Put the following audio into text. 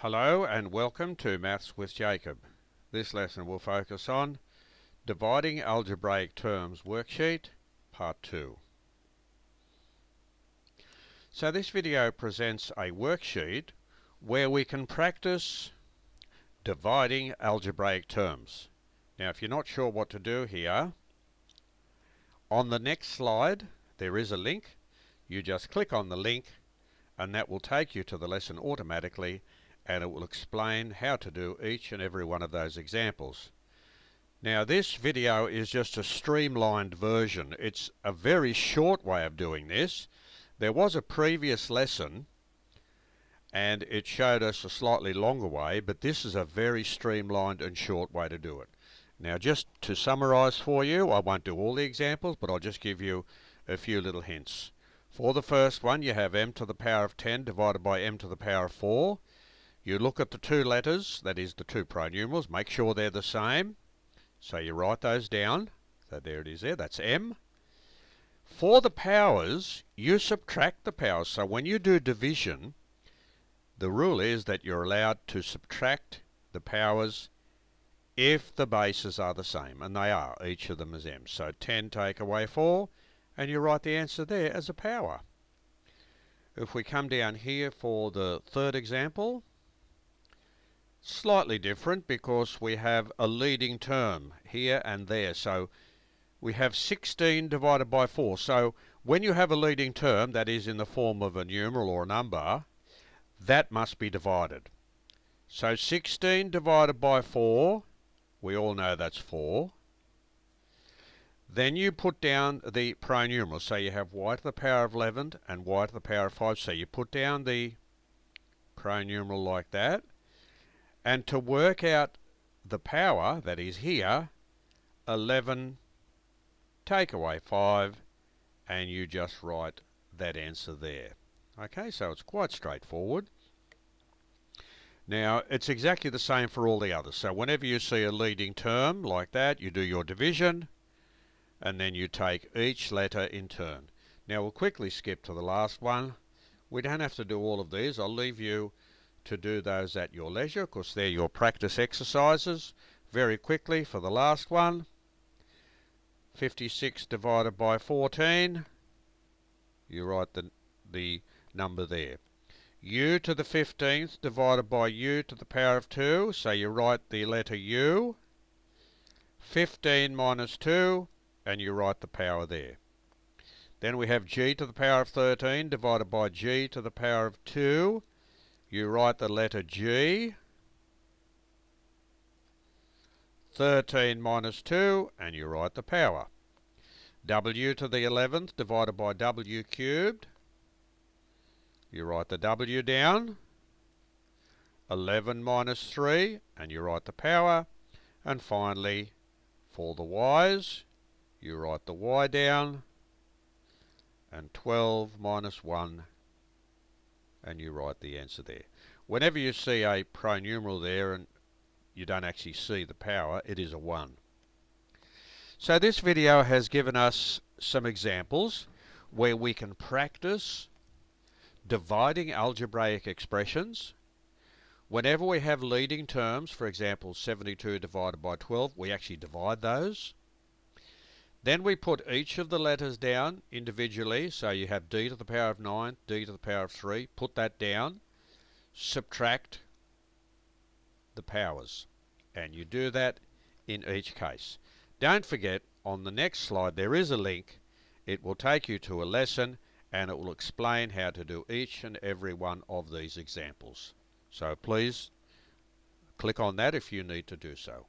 Hello and welcome to Maths with Jacob. This lesson will focus on Dividing Algebraic Terms Worksheet, Part 2. So this video presents a worksheet where we can practice dividing algebraic terms. Now if you're not sure what to do here, on the next slide there is a link. You just click on the link and that will take you to the lesson automatically, and it will explain how to do each and every one of those examples. Now this video is just a streamlined version. It's a very short way of doing this. There was a previous lesson and it showed us a slightly longer way, but this is a very streamlined and short way to do it. Now just to summarize for you, I won't do all the examples, but I'll just give you a few little hints. For the first one, you have m to the power of 10 divided by m to the power of 4. You look at the two letters, that is the two pronumerals, make sure they're the same. So you write those down. So there it is there, that's m. For the powers, you subtract the powers. So when you do division, the rule is that you're allowed to subtract the powers if the bases are the same, and they are. Each of them is m. So 10 take away 4, and you write the answer there as a power. If we come down here for the third example, slightly different because we have a leading term here and there. So we have 16 divided by 4. So when you have a leading term, that is in the form of a numeral or a number, that must be divided. So 16 divided by 4, we all know that's 4. Then you put down the pronumerals. So you have y to the power of 11 and y to the power of 5. So you put down the pronumeral like that. And to work out the power, that is here, 11 take away 5, and you just write that answer there. Okay, so it's quite straightforward. Now, it's exactly the same for all the others. So whenever you see a leading term like that, you do your division, and then you take each letter in turn. Now, we'll quickly skip to the last one. We don't have to do all of these. I'll leave you to do those at your leisure, because they're your practice exercises. Very quickly for the last one, 56 divided by 14, you write the number there. U to the 15th divided by u to the power of 2, so you write the letter u. 15 minus 2, and you write the power there. Then we have g to the power of 13 divided by g to the power of 2. You write the letter g. 13 minus 2, and you write the power. W to the 11th divided by w cubed. You write the w down. 11 minus 3, and you write the power. And finally, for the y's, you write the y down. And 12 minus 1, and you write the answer there. Whenever you see a pronumeral there and you don't actually see the power, it is a 1. So this video has given us some examples where we can practice dividing algebraic expressions. Whenever we have leading terms, for example 72 divided by 12, we actually divide those. Then we put each of the letters down individually. So you have d to the power of 9, d to the power of 3. Put that down. Subtract the powers. And you do that in each case. Don't forget, on the next slide there is a link. It will take you to a lesson and it will explain how to do each and every one of these examples. So please click on that if you need to do so.